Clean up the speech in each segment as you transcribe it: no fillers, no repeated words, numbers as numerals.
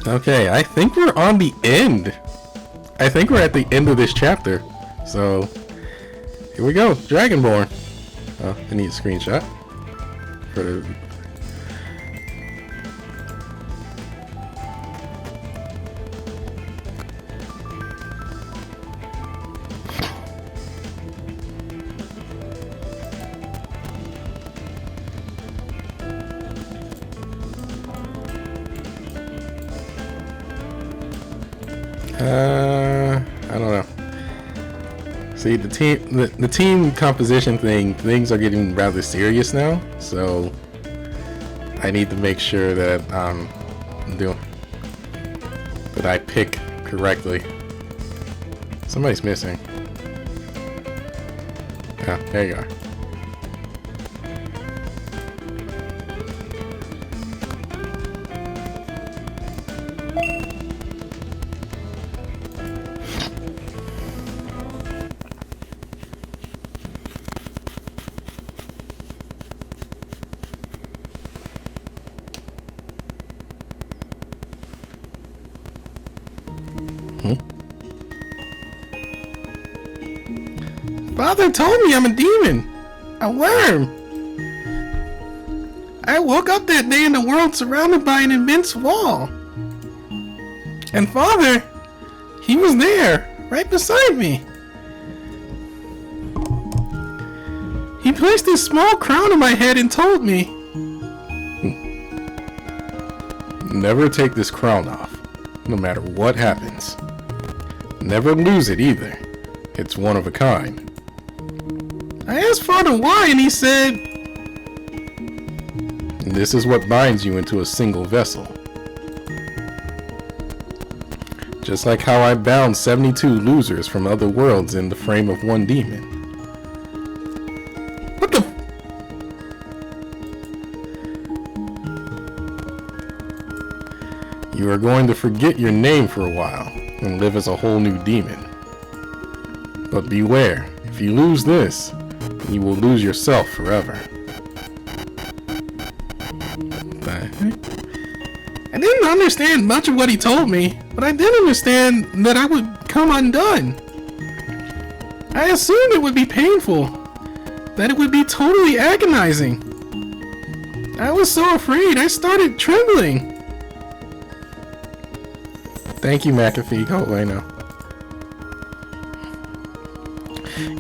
Okay, I think we're on the end. I think we're at the end of this chapter. So, here we go. Dragonborn. Oh, I need a screenshot. For the... I don't know. See, the team composition things are getting rather serious now, so I need to make sure that that I pick correctly. Somebody's missing. Ah, there you are. Father told me I'm a demon. A worm. I woke up that day in the world surrounded by an immense wall. And Father, he was there, right beside me. He placed his small crown on my head and told me, never take this crown off, no matter what happens. Never lose it either. It's one of a kind. I asked Father why, and he said, this is what binds you into a single vessel. Just like how I bound 72 losers from other worlds in the frame of one demon. What the You are going to forget your name for a while and live as a whole new demon. But beware, if you lose this, you will lose yourself forever. I didn't understand much of what he told me, but I did understand that I would come undone. I assumed it would be painful, that it would be totally agonizing. I was so afraid I started trembling. Thank you, McAfee. Oh, I know.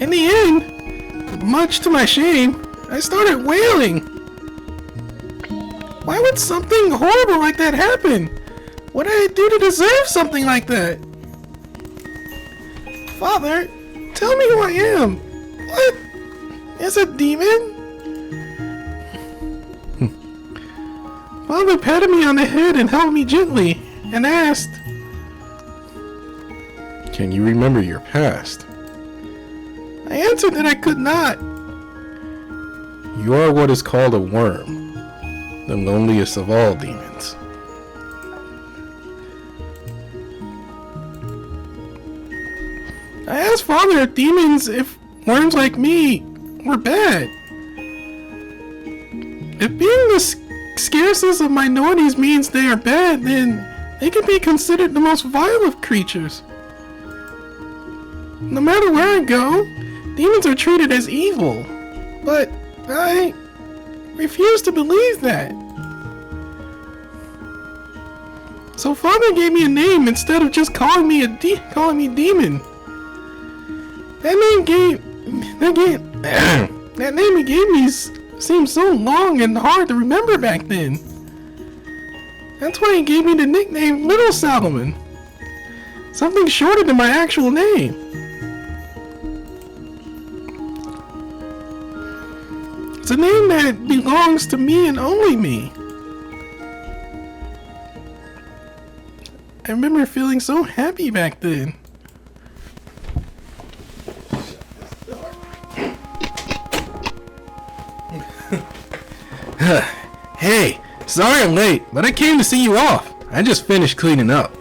In the end, much to my shame, I started wailing. Why would something horrible like that happen? What did I do to deserve something like that? Father, tell me who I am. What? Is a demon? Father patted me on the head and held me gently and asked, can you remember your past? I answered that I could not. You are what is called a worm, the loneliest of all demons. I asked Father if worms like me were bad. If being the scarcest of minorities means they are bad, then they can be considered the most vile of creatures. No matter where I go, demons are treated as evil, but I refuse to believe that. So Father gave me a name instead of just calling me demon. That name he gave me seemed so long and hard to remember back then. That's why he gave me the nickname Lil Salomon. Something shorter than my actual name. It's a name that belongs to me and only me. I remember feeling so happy back then. Hey, sorry I'm late, but I came to see you off. I just finished cleaning up.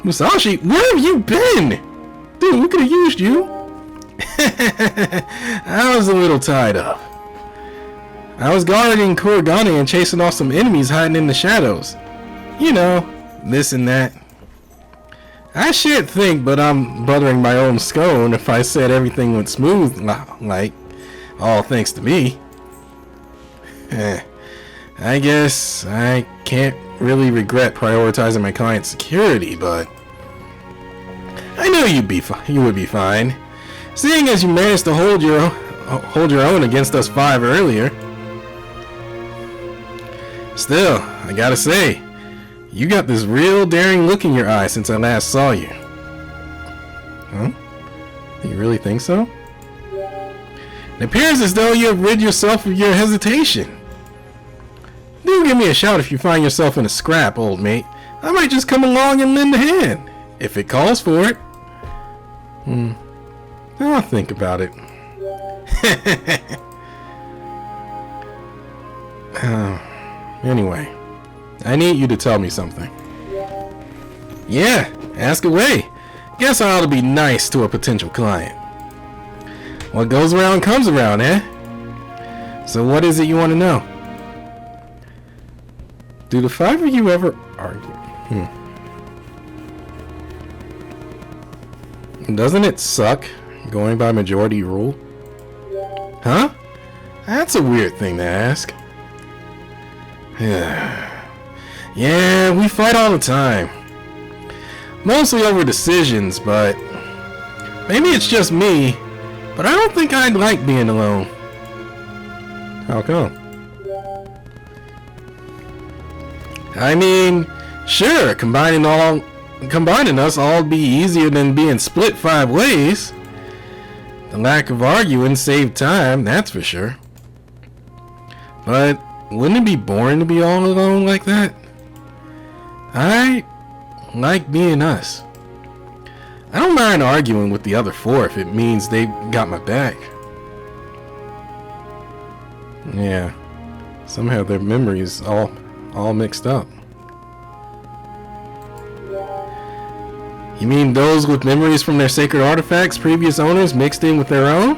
Musashi, where have you been? Dude, we could have used you. I was a little tied up. I was guarding Kurogane and chasing off some enemies hiding in the shadows. You know, this and that. I should think, but I'm buttering my own scone if I said everything went smooth, like, all thanks to me. I guess I can't really regret prioritizing my client's security, but I knew you would be fine, seeing as you managed to hold your own against us 5 earlier. Still, I gotta say, you got this real daring look in your eye since I last saw you. Huh? You really think so? It appears as though you have rid yourself of your hesitation. Do give me a shout if you find yourself in a scrap, old mate. I might just come along and lend a hand, if it calls for it. I'll think about it. Anyway, I need you to tell me something. Yeah, ask away. Guess I ought to be nice to a potential client. What goes around comes around, eh? So what is it you want to know? Do the 5 of you ever argue? Doesn't it suck going by majority rule? Huh? That's a weird thing to ask. Yeah, we fight all the time. Mostly over decisions, but maybe it's just me, but I don't think I'd like being alone. How come? I mean, sure, combining us all would be easier than being split 5 ways. The lack of arguing saved time, that's for sure. But wouldn't it be boring to be all alone like that? I like being us. I don't mind arguing with the other 4 if it means they got my back. Yeah, somehow their memories all mixed up. You mean those with memories from their sacred artifacts, previous owners mixed in with their own?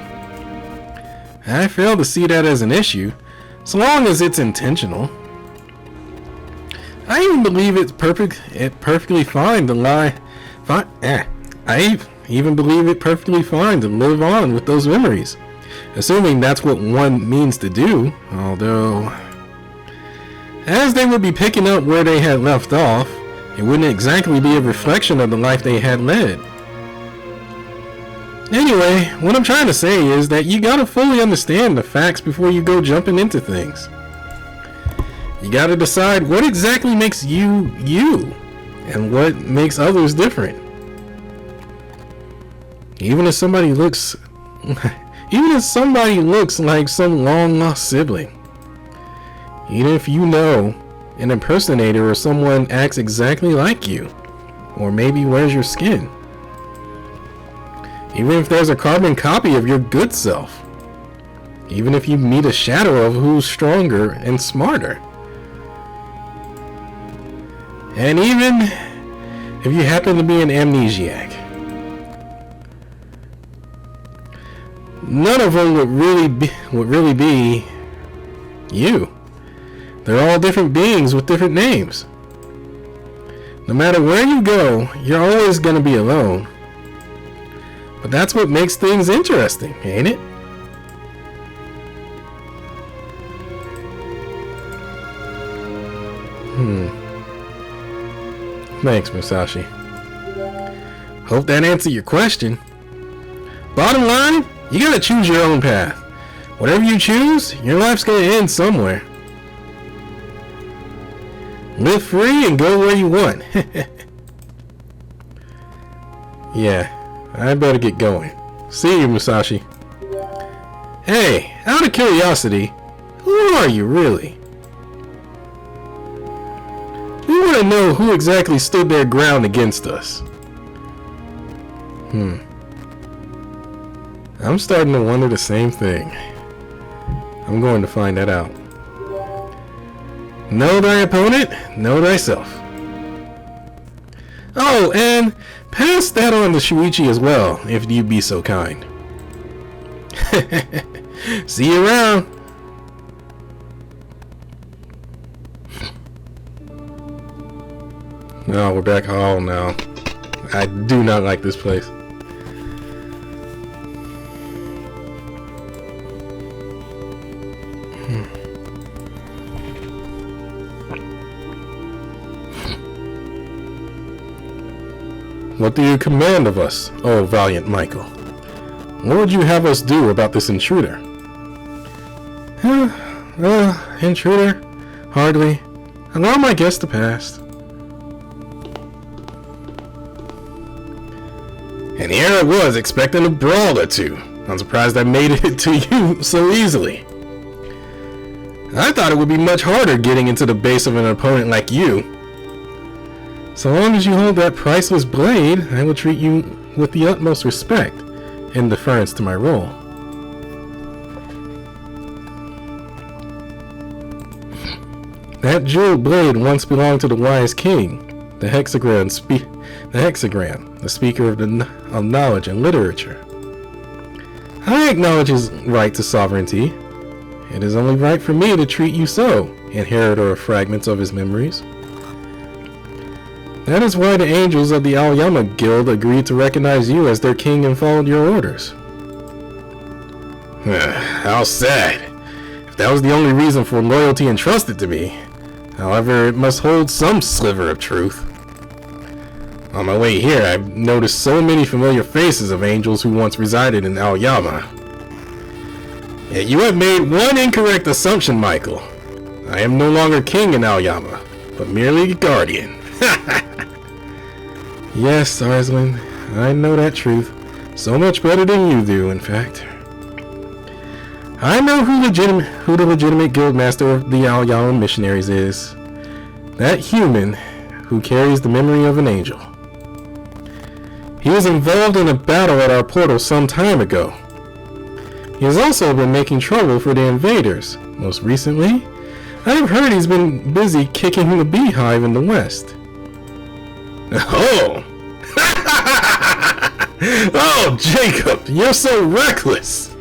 I fail to see that as an issue, so long as it's intentional. I even believe it's perfectly fine to lie. I even believe it perfectly fine to live on with those memories, assuming that's what one means to do. Although, as they would be picking up where they had left off, it wouldn't exactly be a reflection of the life they had led. Anyway, what I'm trying to say is that you gotta fully understand the facts before you go jumping into things. You gotta decide what exactly makes you, you, and what makes others different. Even if somebody looks like some long-lost sibling. Even if you know an impersonator or someone acts exactly like you, or maybe wears your skin. Even if there's a carbon copy of your good self. Even if you meet a shadow of who's stronger and smarter. And even if you happen to be an amnesiac. None of them would really be you. They're all different beings with different names. No matter where you go, you're always gonna be alone. But that's what makes things interesting, ain't it? Thanks, Musashi. Hope that answered your question. Bottom line, you gotta choose your own path. Whatever you choose, your life's gonna end somewhere. Live free and go where you want. Yeah, I better get going. See you, Musashi. Hey, out of curiosity, who are you really? We want to know who exactly stood their ground against us. I'm starting to wonder the same thing. I'm going to find that out. Know thy opponent, know thyself. Oh, and pass that on to Shuichi as well, if you'd be so kind. See you around. No, we're back. Oh no. I do not like this place. What do you command of us, oh valiant Michael? What would you have us do about this intruder? Intruder? Hardly. Allow my guest to pass. And here I was, expecting a brawl or two. I'm surprised I made it to you so easily. I thought it would be much harder getting into the base of an opponent like you. So long as you hold that priceless blade, I will treat you with the utmost respect, in deference to my role. That jeweled blade once belonged to the wise king, the hexagram, the speaker of knowledge and literature. I acknowledge his right to sovereignty. It is only right for me to treat you so, inheritor of fragments of his memories. That is why the angels of the Aoyama Guild agreed to recognize you as their king and followed your orders. How sad. If that was the only reason for loyalty entrusted to me. However, it must hold some sliver of truth. On my way here, I've noticed so many familiar faces of angels who once resided in Aoyama. Yet you have made one incorrect assumption, Michael. I am no longer king in Aoyama, but merely a guardian. Yes, Arsalan, I know that truth. So much better than you do, in fact. I know who the legitimate guildmaster of the Aoyama Missionaries is. That human who carries the memory of an angel. He was involved in a battle at our portal some time ago. He has also been making trouble for the invaders. Most recently, I have heard he's been busy kicking the beehive in the west. Oh! Oh, Jacob, you're so reckless!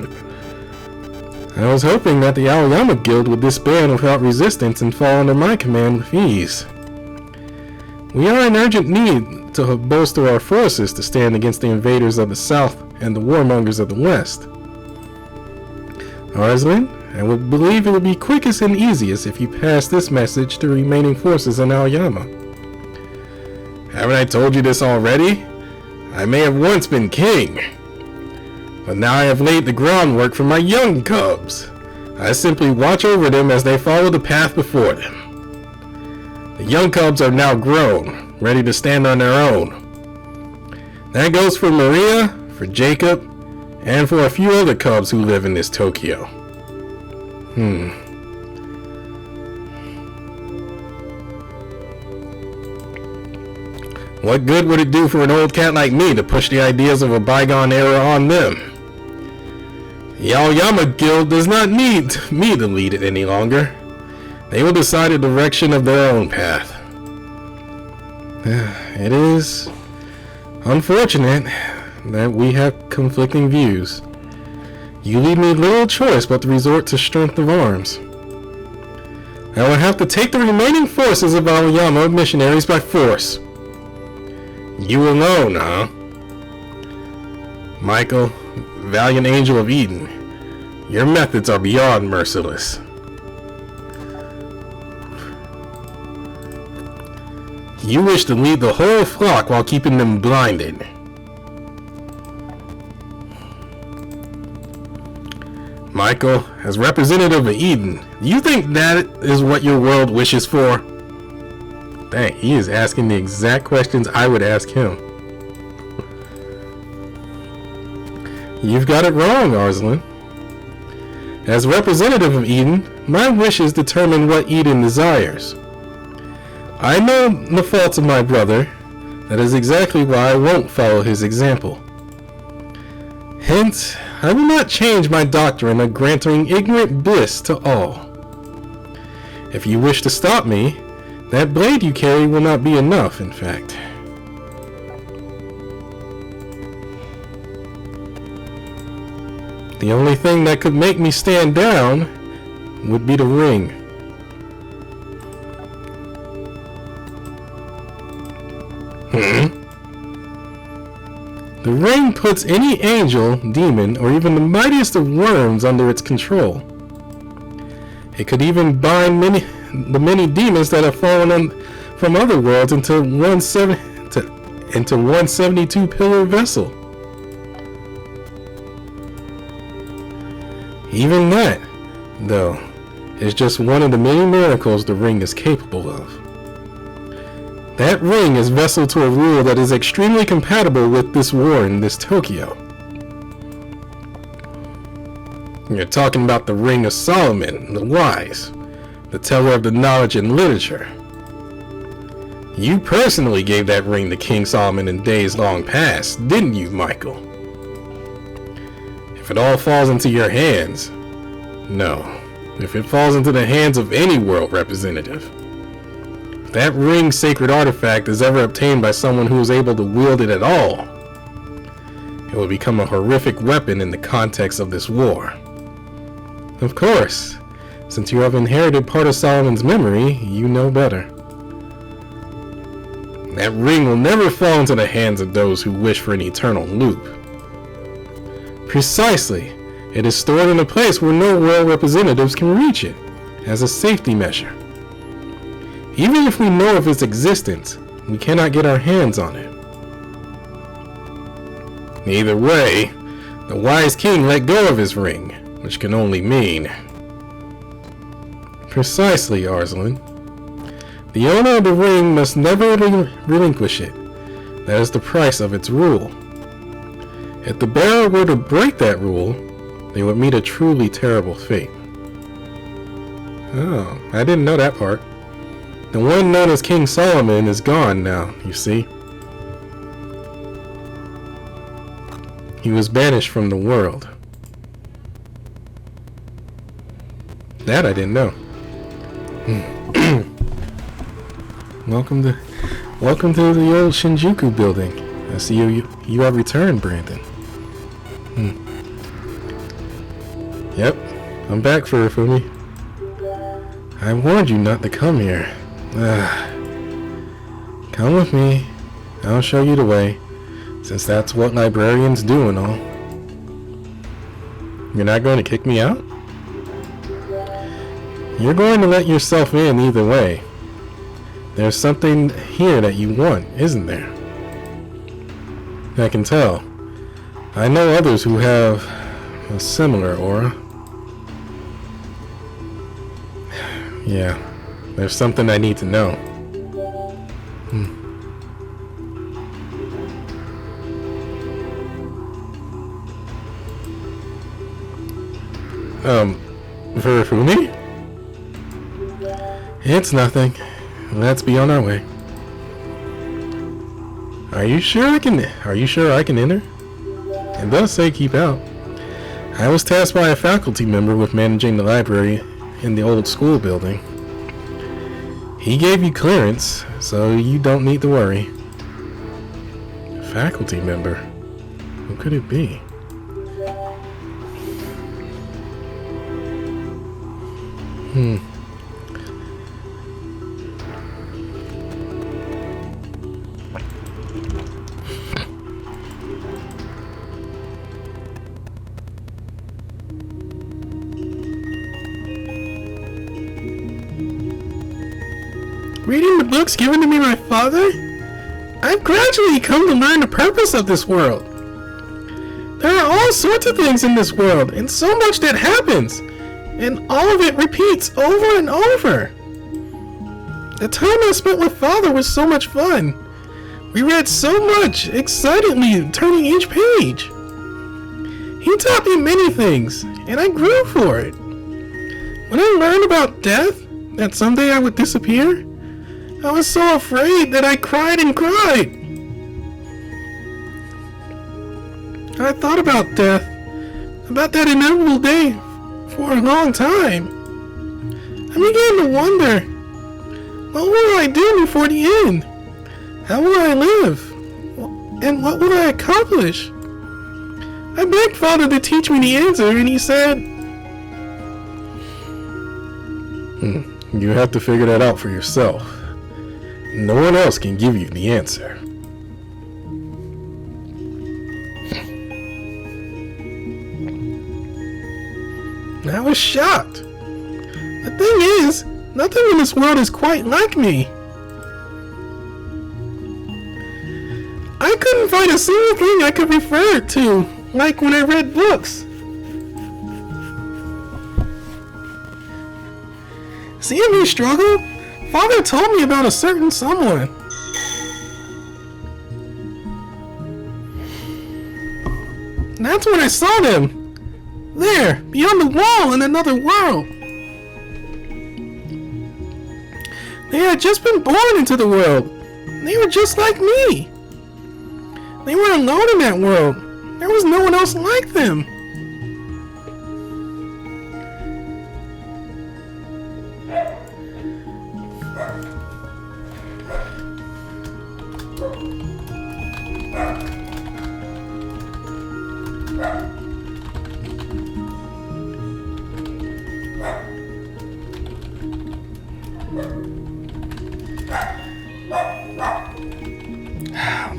I was hoping that the Aoyama Guild would disband without resistance and fall under my command with ease. We are in urgent need to bolster our forces to stand against the invaders of the south and the warmongers of the west. Arsalan, I would believe it would be quickest and easiest if you pass this message to remaining forces in Aoyama. Haven't I told you this already? I may have once been king, but now I have laid the groundwork for my young cubs. I simply watch over them as they follow the path before them. The young cubs are now grown, ready to stand on their own. That goes for Maria, for Jacob, and for a few other cubs who live in this Tokyo. What good would it do for an old cat like me to push the ideas of a bygone era on them? The Aoyama Guild does not need me to lead it any longer. They will decide the direction of their own path. It is unfortunate that we have conflicting views. You leave me little choice but to resort to strength of arms. I will have to take the remaining forces of Aoyama Missionaries by force. You alone, huh? Michael, valiant angel of Eden, your methods are beyond merciless. You wish to lead the whole flock while keeping them blinded. Michael, as representative of Eden, do you think that is what your world wishes for? Dang, he is asking the exact questions I would ask him. You've got it wrong, Arsalan. As representative of Eden, my wishes determine what Eden desires. I know the faults of my brother. That is exactly why I won't follow his example. Hence, I will not change my doctrine of granting ignorant bliss to all. If you wish to stop me, that blade you carry will not be enough, in fact. The only thing that could make me stand down would be the ring. The ring puts any angel, demon, or even the mightiest of worms under its control. It could even bind the many demons that have fallen from other worlds into one 172-pillar vessel. Even that, though, is just one of the many miracles the ring is capable of. That ring is vessel to a rule that is extremely compatible with this war in this Tokyo. You're talking about the Ring of Solomon, the Wise, the teller of the knowledge and literature. You personally gave that ring to King Solomon in days long past, didn't you, Michael? If it all falls into your hands, no. If it falls into the hands of any world representative, if that ring sacred artifact is ever obtained by someone who is able to wield it at all, it will become a horrific weapon in the context of this war. Of course, since you have inherited part of Solomon's memory, you know better. That ring will never fall into the hands of those who wish for an eternal loop. Precisely, it is stored in a place where no world representatives can reach it, as a safety measure. Even if we know of its existence, we cannot get our hands on it. Either way, the wise king let go of his ring, which can only mean... Precisely, Arsalan. The owner of the ring must never relinquish it. That is the price of its rule. If the bearer were to break that rule, they would meet a truly terrible fate. Oh, I didn't know that part. The one known as King Solomon is gone now, you see. He was banished from the world. That I didn't know. Welcome to the old Shinjuku building. I see you have returned, Brandon. Yep, I'm back, Furufumi. I warned you not to come here. Come with me. I'll show you the way, since that's what librarians do and all. You're not going to kick me out? You're going to let yourself in either way. There's something here that you want, isn't there? I can tell. I know others who have a similar aura. Yeah, there's something I need to know. Furufumi? It's nothing. Let's be on our way. Are you sure I can enter? It does say keep out. I was tasked by a faculty member with managing the library in the old school building. He gave you clearance, so you don't need to worry. A faculty member? Who could it be? Reading the books given to me by Father, I've gradually come to learn the purpose of this world. There are all sorts of things in this world, and so much that happens, and all of it repeats over and over. The time I spent with Father was so much fun. We read so much, excitedly turning each page. He taught me many things, and I grew for it. When I learned about death, that someday I would disappear, I was so afraid that I cried and cried. I thought about death, about that inevitable day, for a long time. I began to wonder, what will I do before the end? How will I live? And what will I accomplish? I begged Father to teach me the answer, and he said, You have to figure that out for yourself. No one else can give you the answer. I was shocked. The thing is, nothing in this world is quite like me. I couldn't find a single thing I could refer to, like when I read books. Seeing me struggle, Father told me about a certain someone. That's when I saw them. There, beyond the wall in another world. They had just been born into the world. They were just like me. They were alone in that world. There was no one else like them.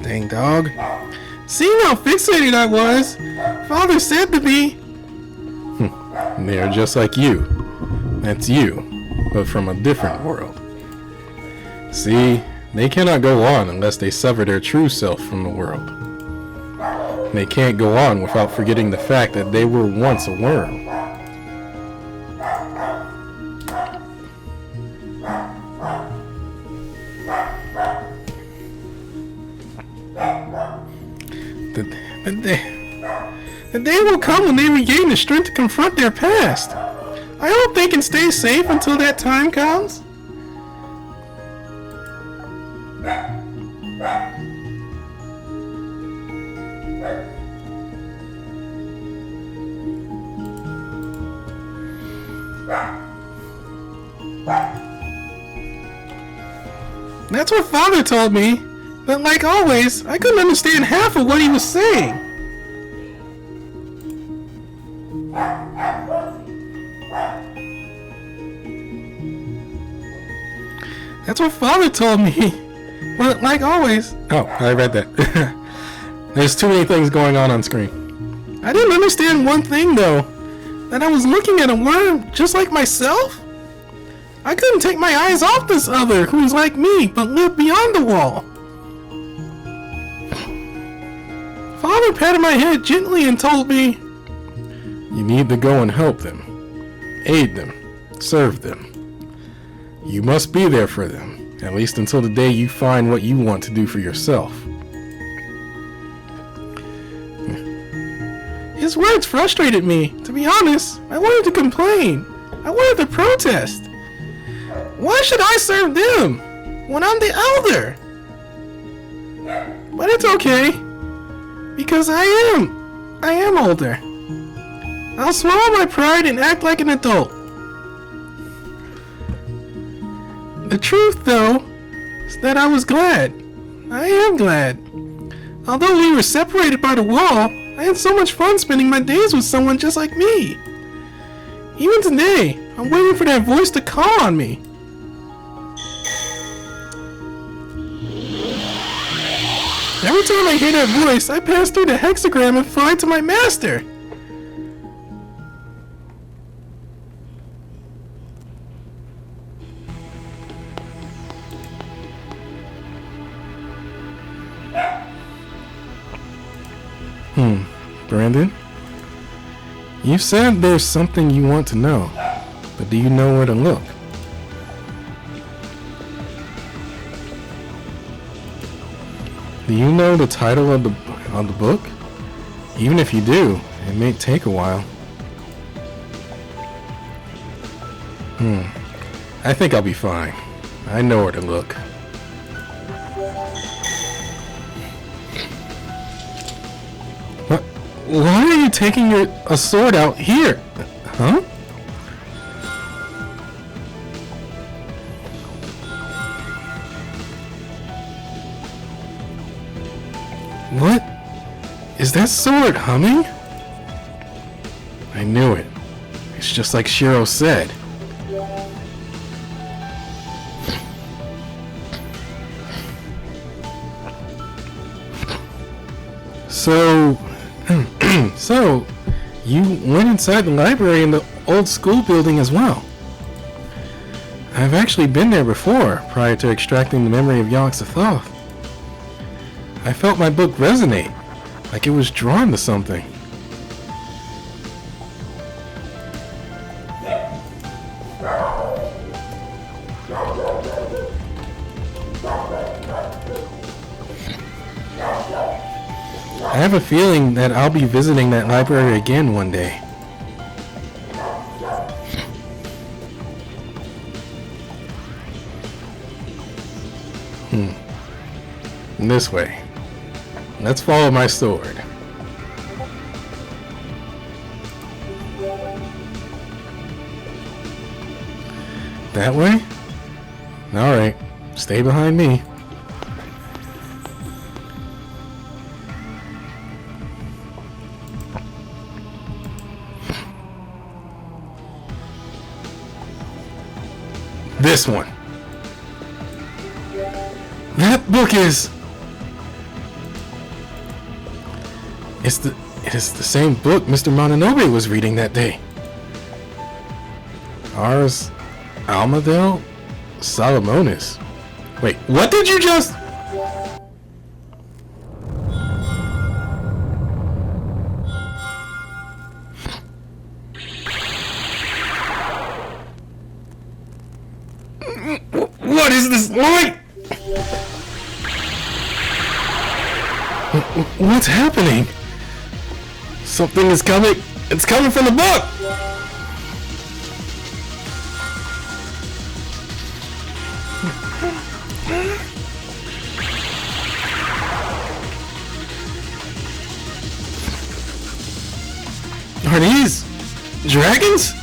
Dang dog. Seeing how fixated I was, Father said to me, They are just like you. That's you, but from a different world. See, they cannot go on unless they sever their true self from the world. They can't go on without forgetting the fact that they were once a worm. The day will come when they regain the strength to confront their past. I hope they can stay safe until that time comes. That's what Father told me, but like always, I couldn't understand half of what he was saying. That's what Father told me, but like always... Oh, I read that. There's too many things going on screen. I didn't understand one thing though, that I was looking at a worm just like myself. I couldn't take my eyes off this other who's like me but lived beyond the wall. Father patted my head gently and told me, You need to go and help them, aid them, serve them. You must be there for them, at least until the day you find what you want to do for yourself. His words frustrated me. To be honest, I wanted to complain. I wanted to protest. Why should I serve them when I'm the elder? But it's okay, because I am older. I'll swallow my pride and act like an adult. The truth, though, is that I was glad. I am glad. Although we were separated by the wall, I had so much fun spending my days with someone just like me. Even today, I'm waiting for that voice to call on me. Every time I hear that voice, I pass through the hexagram and fly to my master. Brandon? You said there's something you want to know, but do you know where to look? Do you know the title of the book? Even if you do, it may take a while. I think I'll be fine. I know where to look. Why are you taking a sword out here? Huh? What? Is that sword humming? I knew it. It's just like Shiro said. So, you went inside the library and the old school building as well. I've actually been there before, prior to extracting the memory of Yogg-Sothoth. I felt my book resonate, like it was drawn to something. I have a feeling that I'll be visiting that library again one day. This way. Let's follow my sword. That way? Alright, stay behind me. This one. That book is... It is the same book Mr. Mononobe was reading that day. Arsalan Salomonis. Wait, what did you just... What is this light? What's happening? Something is coming. It's coming from the book. Are these dragons?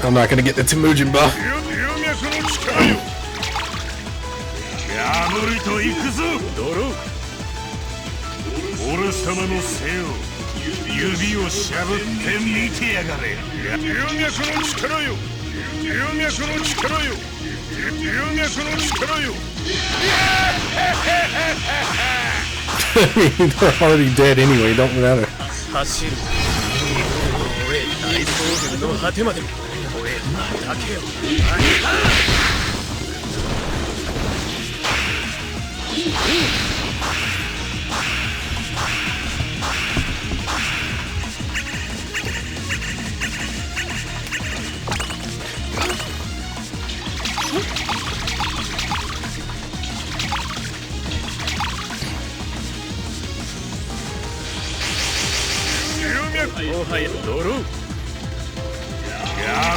I'm not gonna get the Temujin buff. They're already dead anyway, don't matter.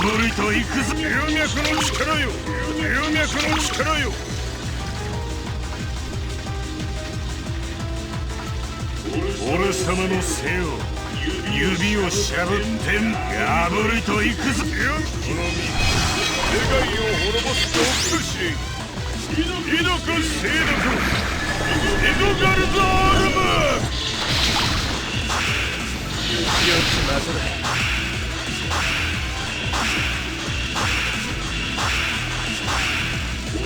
俺様の背を指をしゃぶって破りといくぞ。この身世界を滅ぼす毒としひどく清毒エドガルド・アルム。やっちまった。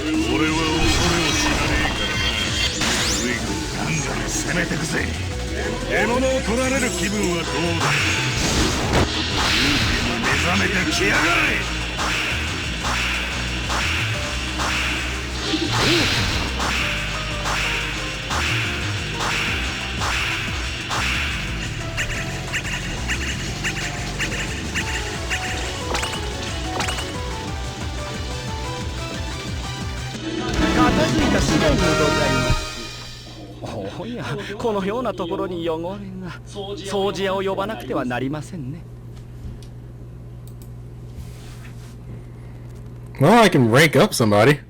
俺は恐れを知らねえからな。グイグイガンガン攻めてくぜ。獲物を取られる気分はどうだ。勇気に目覚めてきやがれ。片付いた次第にございます。おや、このようなところに汚れが。掃除屋を呼ばなくてはなりませんね。Well, I can rank up somebody.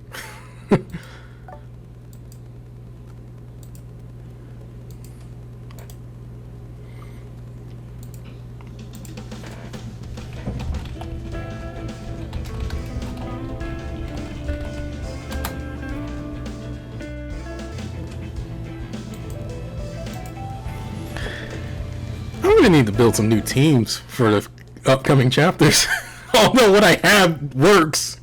I'm gonna need to build some new teams for the upcoming chapters. Although what I have works.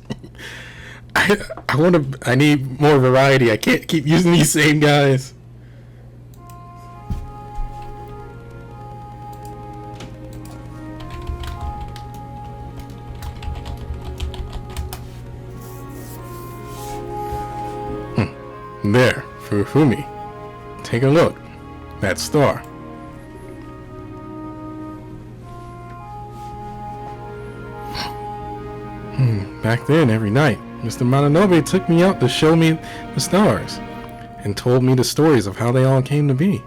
I need more variety. I can't keep using these same guys. There, Furufumi. Take a look. That star. Back then, every night, Mr. Mononobe took me out to show me the stars and told me the stories of how they all came to be.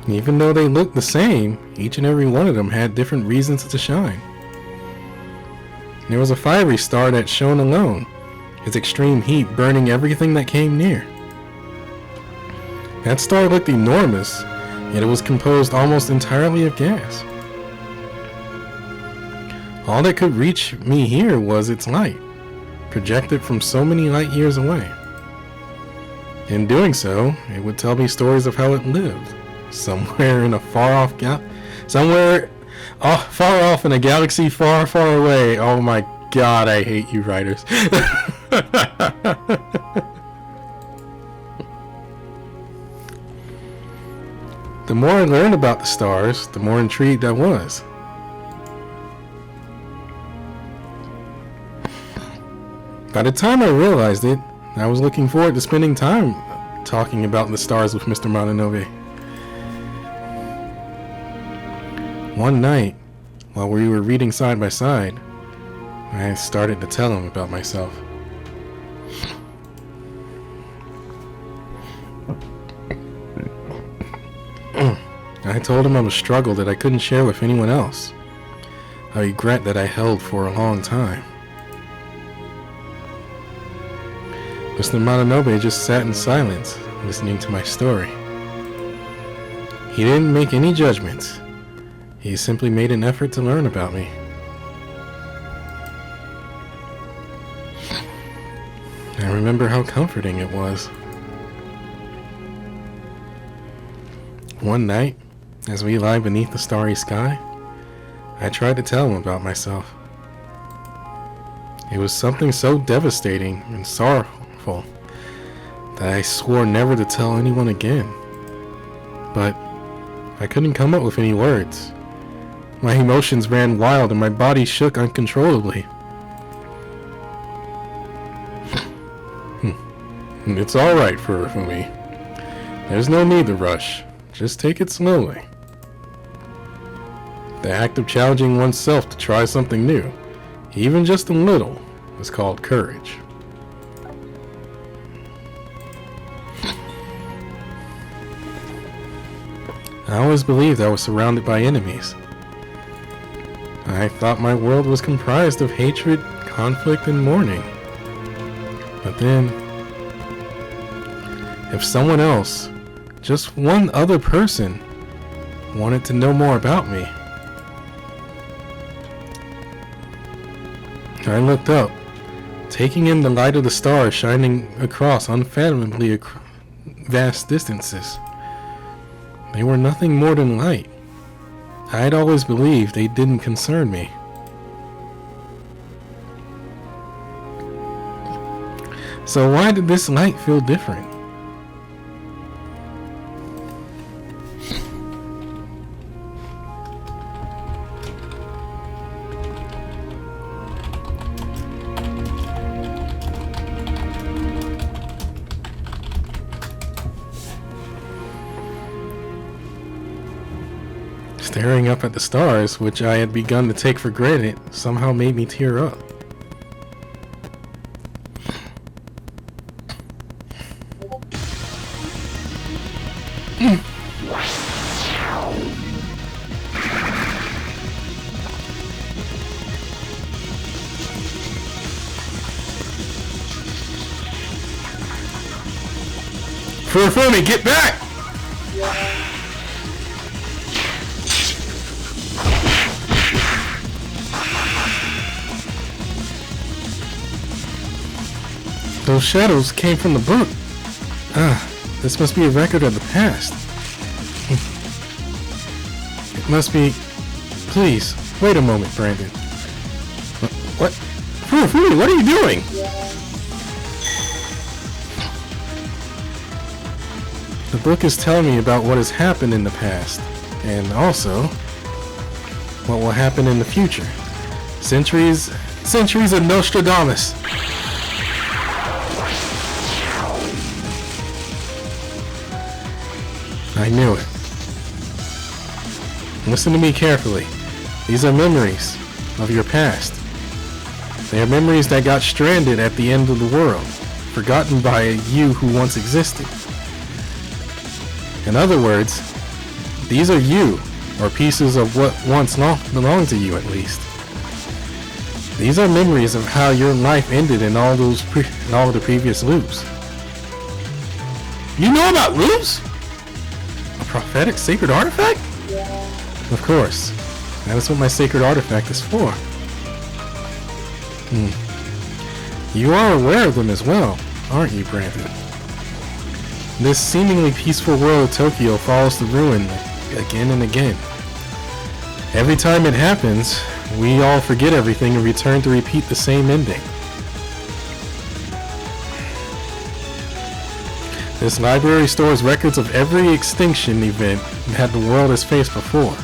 Even though they looked the same, each and every one of them had different reasons to shine. There was a fiery star that shone alone, its extreme heat burning everything that came near. That star looked enormous, yet it was composed almost entirely of gas. All that could reach me here was its light, projected from so many light years away. In doing so, it would tell me stories of how it lived, somewhere in a far off in a galaxy far, far away. Oh my god, I hate you writers. The more I learned about the stars, the more intrigued I was. By the time I realized it, I was looking forward to spending time talking about the stars with Mr. Mononobe. One night, while we were reading side by side, I started to tell him about myself. I told him of a struggle that I couldn't share with anyone else, a regret that I held for a long time. Mr. Mononobe just sat in silence, listening to my story. He didn't make any judgments. He simply made an effort to learn about me. I remember how comforting it was. One night, as we lie beneath the starry sky, I tried to tell him about myself. It was something so devastating and sorrowful that I swore never to tell anyone again. But I couldn't come up with any words. My emotions ran wild and my body shook uncontrollably. It's alright, Furufumi. There's no need to rush. Just take it slowly. The act of challenging oneself to try something new, even just a little, is called courage. I always believed I was surrounded by enemies. I thought my world was comprised of hatred, conflict, and mourning. But then, if someone else, just one other person, wanted to know more about me, I looked up, taking in the light of the stars shining across unfathomably vast distances. They were nothing more than light. I had always believed they didn't concern me. So why did this light feel different? Staring up at the stars, which I had begun to take for granted, somehow made me tear up. Furufumi, get back! Those shadows came from the book. This must be a record of the past. It must be... Please, wait a moment, Brandon. What? Furufumi, what are you doing? The book is telling me about what has happened in the past, and also what will happen in the future. Centuries of Nostradamus. I knew it. Listen to me carefully. These are memories of your past. They are memories that got stranded at the end of the world, forgotten by you who once existed. In other words, these are you, or pieces of what once belonged to you at least. These are memories of how your life ended in all the previous loops. You know about loops? A prophetic sacred artifact? Of course. That is what my sacred artifact is for. You are aware of them as well, aren't you, Brandon? This seemingly peaceful world of Tokyo falls to ruin again and again. Every time it happens, we all forget everything and return to repeat the same ending. This library stores records of every extinction event that the world has faced before.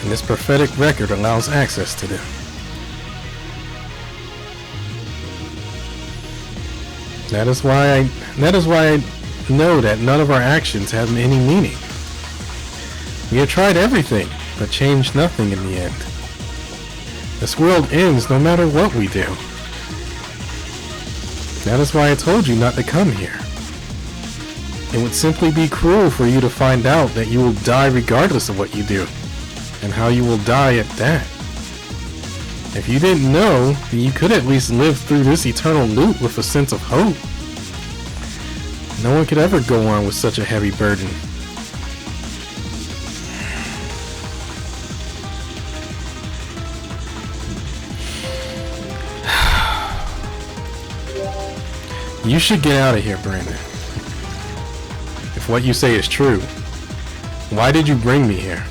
And this prophetic record allows access to them. That is why I know that none of our actions have any meaning. We have tried everything, but changed nothing in the end. This world ends no matter what we do. That is why I told you not to come here. It would simply be cruel for you to find out that you will die regardless of what you do, and how you will die at that. If you didn't know, then you could at least live through this eternal loop with a sense of hope. No one could ever go on with such a heavy burden. You should get out of here, Brandon. If what you say is true, why did you bring me here?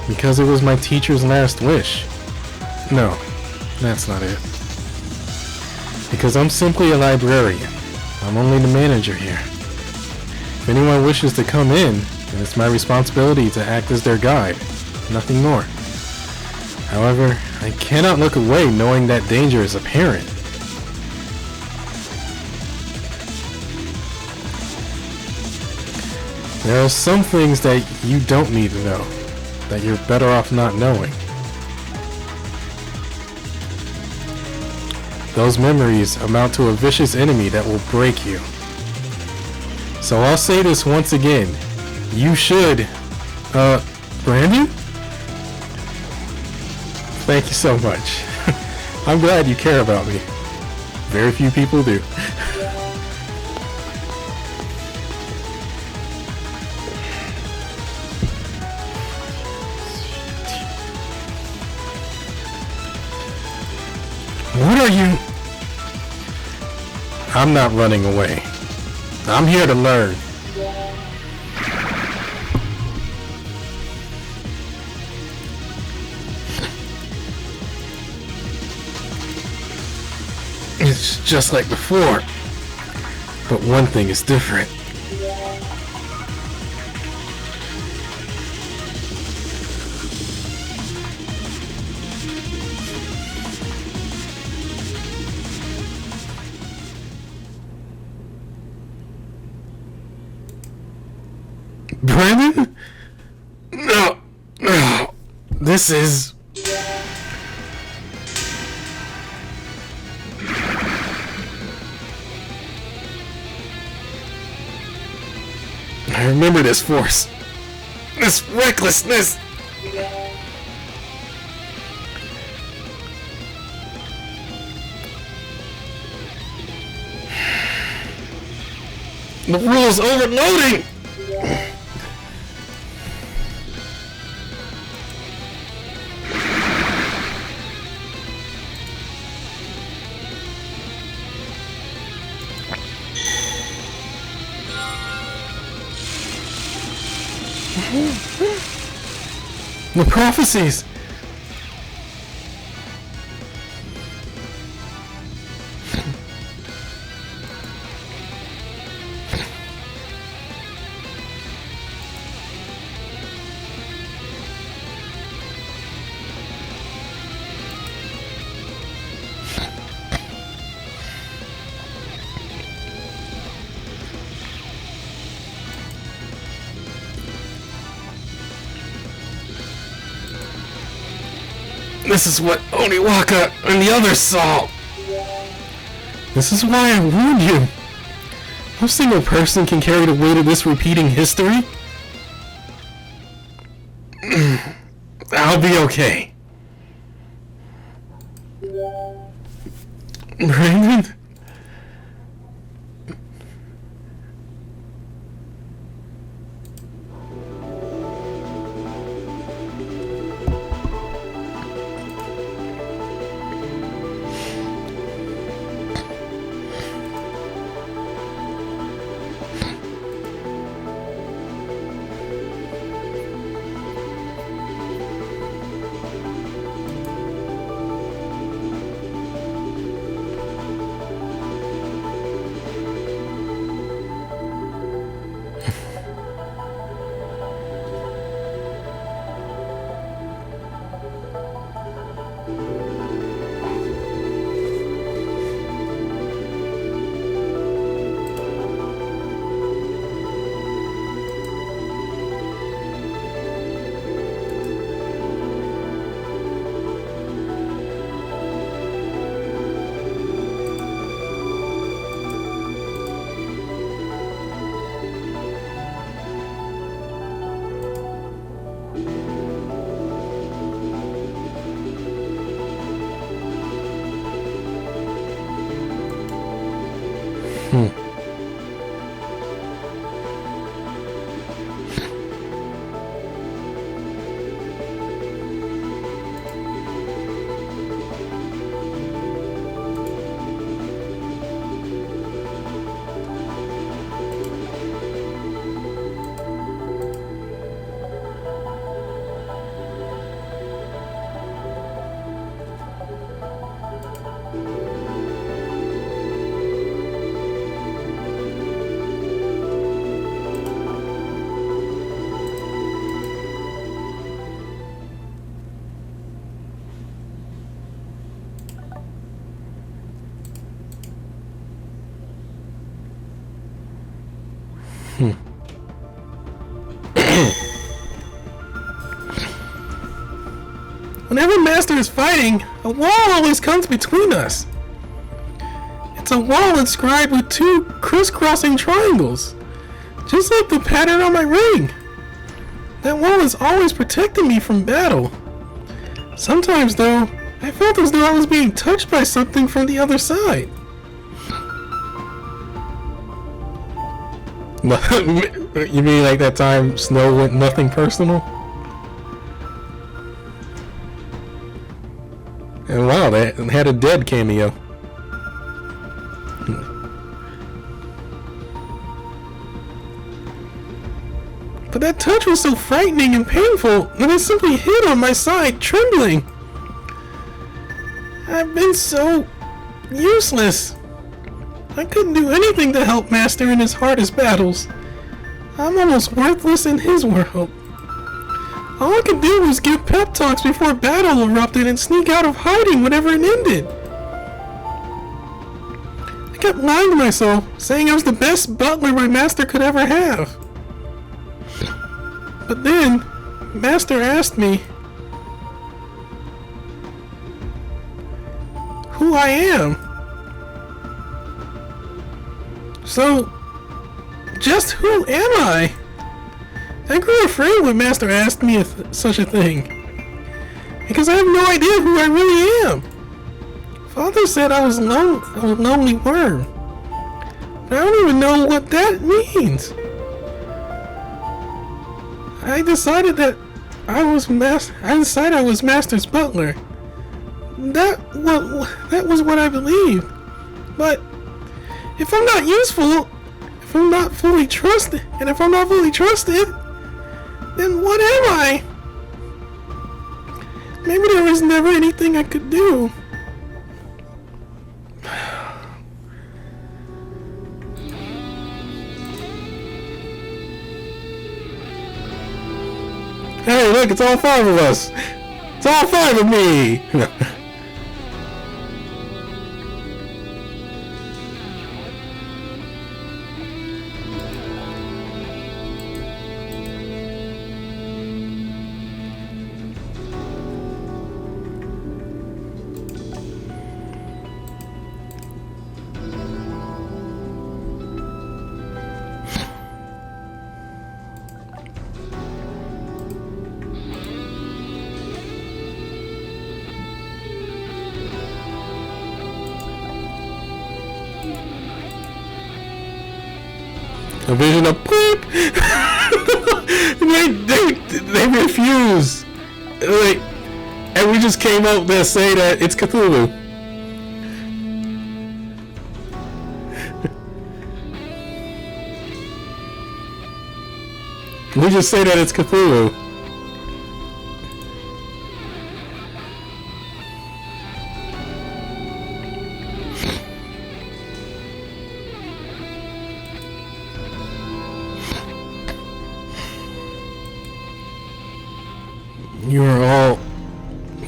Because it was my teacher's last wish. No, that's not it. Because I'm simply a librarian. I'm only the manager here. If anyone wishes to come in, then it's my responsibility to act as their guide, nothing more. However, I cannot look away knowing that danger is apparent. There are some things that you don't need to know, that you're better off not knowing. Those memories amount to a vicious enemy that will break you. So I'll say this once again. You should. Brandon? Thank you so much. I'm glad you care about me. Very few people do. What are you? I'm not running away. I'm here to learn. It's just like before, but one thing is different. Brandon? No, no, this is... I remember this force. This recklessness. The rule's overloading. The prophecies! This is what Oniwaka and the others saw. This is why I warned you. No single person can carry the weight of this repeating history. I'll be okay. Brandon? Whenever Master is fighting, a wall always comes between us. It's a wall inscribed with two crisscrossing triangles, just like the pattern on my ring. That wall is always protecting me from battle. Sometimes, though, I felt as though I was being touched by something from the other side. You mean like that time Snow went nothing personal? And wow, they had a dead cameo. But that touch was so frightening and painful that I simply hid on my side, trembling. I've been so useless. I couldn't do anything to help Master in his hardest battles. I'm almost worthless in his world. All I could do was give pep talks before battle erupted and sneak out of hiding whenever it ended. I kept lying to myself, saying I was the best butler my master could ever have. But then, Master asked me who I am. So, just who am I? I grew afraid when Master asked me such a thing, because I have no idea who I really am. Father said I was a lonely worm, but I don't even know what that means. I decided I was Master's butler. That was what I believed. But if I'm not useful, if I'm not fully trusted, then what am I? Maybe there was never anything I could do. Hey, look, it's all 5 of us. It's all 5 of me. A vision of poop. they refuse. Like, and we just came out there say that it's Cthulhu. We just say that it's Cthulhu.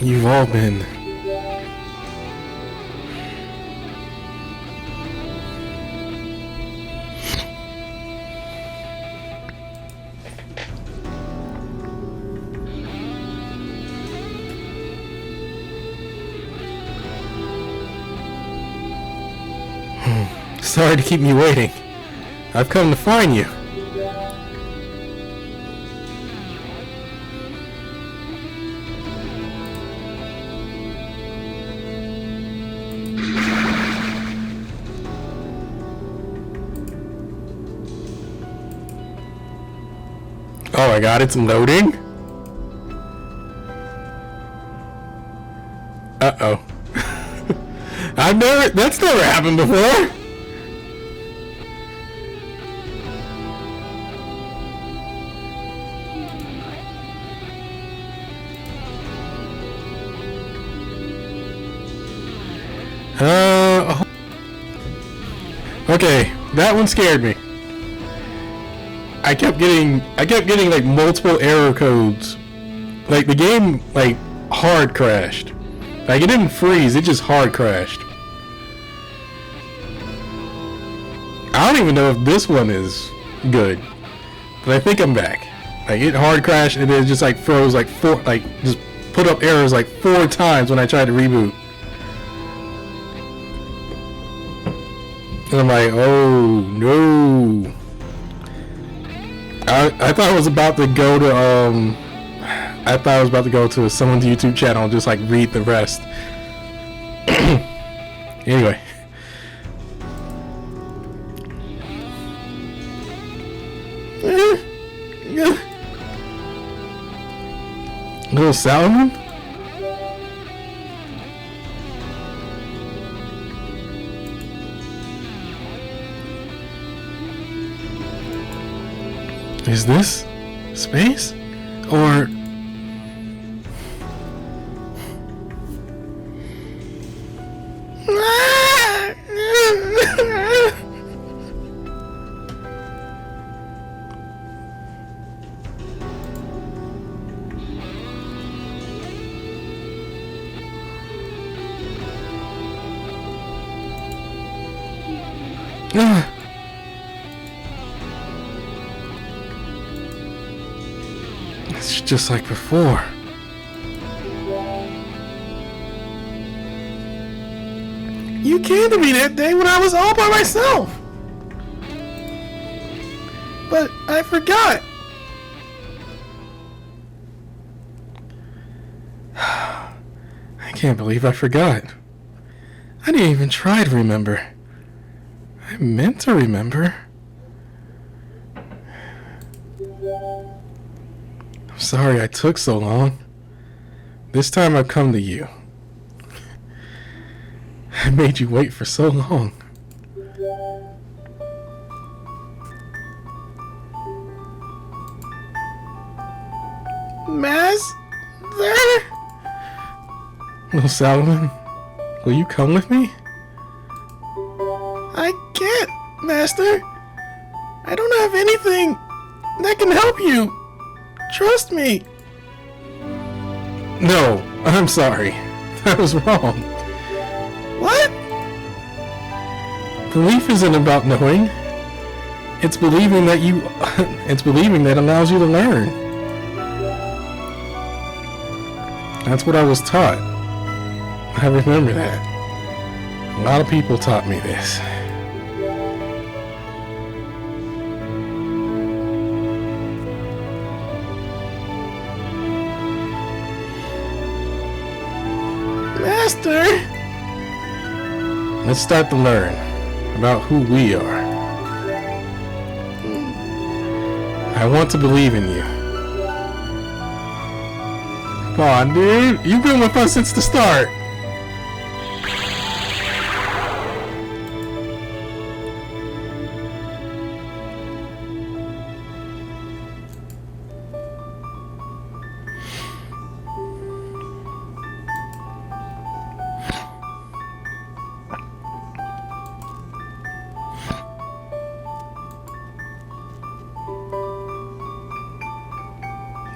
You've all been. Sorry to keep me waiting. I've come to find you. Oh my god, it's loading? Uh-oh. That's never happened before! Okay, that one scared me. I kept getting like multiple error codes. Like the game like hard crashed. Like it didn't freeze, it just hard crashed. I don't even know if this one is good. But I think I'm back. Like it hard crashed and it just like froze like just put up errors like 4 times when I tried to reboot. And I'm like, oh no. I thought I was about to go to I thought I was about to go to someone's YouTube channel and just like read the rest. Anyway. Lil Salomon? Is this space? Or... It's just like before. You came to me that day when I was all by myself. But I forgot. I can't believe I forgot. I didn't even try to remember. I meant to remember. I'm sorry I took so long. This time I've come to you. I made you wait for so long. Master? Lil Salomon, will you come with me? I can't, Master. I don't have anything that can help you. Trust me. No, I'm sorry. That was wrong. What? Belief isn't about knowing. It's believing that it's believing that allows you to learn. That's what I was taught. I remember that. A lot of people taught me this. Master! Let's start to learn about who we are. I want to believe in you. Come on, dude. You've been with us since the start.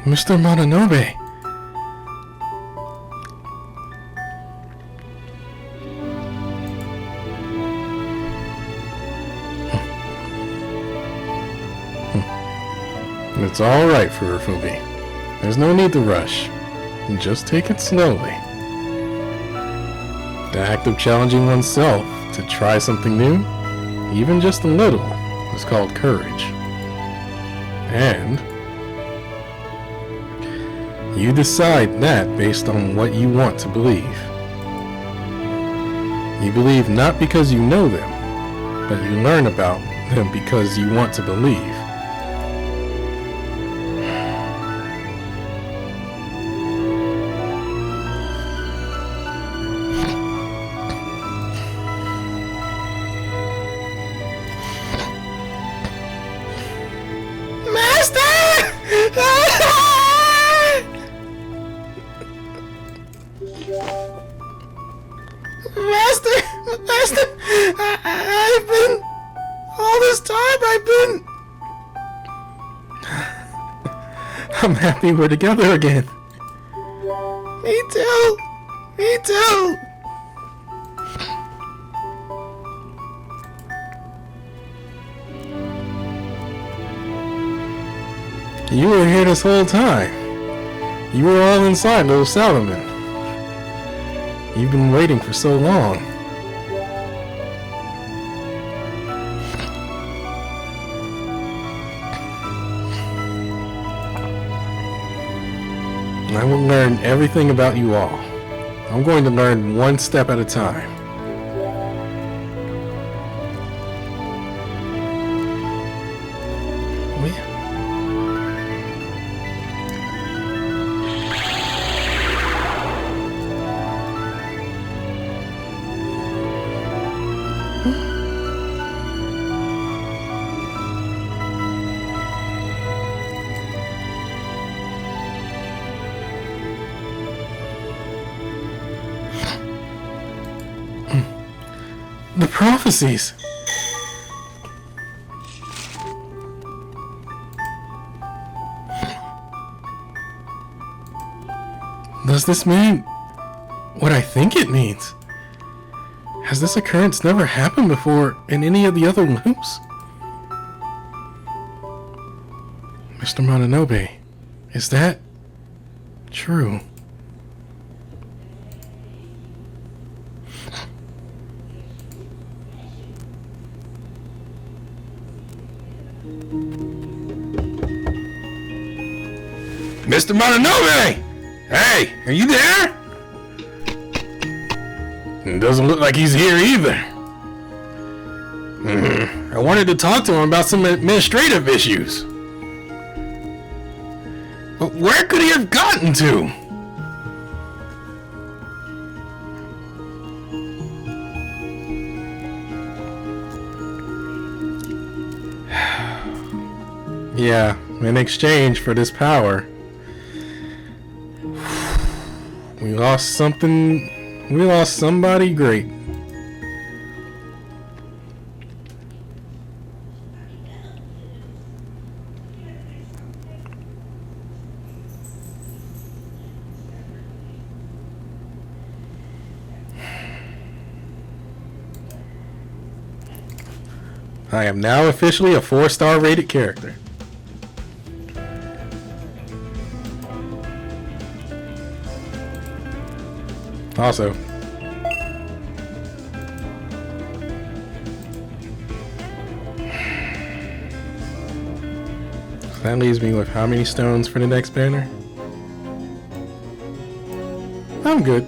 Mr. Mononobe. It's all right, Furufumi. There's no need to rush. Just take it slowly. The act of challenging oneself to try something new, even just a little, is called courage. And you decide that based on what you want to believe. You believe not because you know them, but you learn about them because you want to believe. I've been... All this time I've been... I'm happy we're together again. Me too. Me too. You were here this whole time. You were all inside Lil Salomon. You've been waiting for so long. I will learn everything about you all. I'm going to learn one step at a time. The prophecies. Does this mean what I think it means? Has this occurrence never happened before in any of the other loops? Mr. Mononobe, is that true? Mr. Mononobe! Hey, are you there? It doesn't look like he's here either. I wanted to talk to him about some administrative issues. But where could he have gotten to? Yeah, in exchange for this power, we lost something. We lost somebody great. I am now officially a 4-star rated character. Also, that leaves me with how many stones for the next banner? I'm good.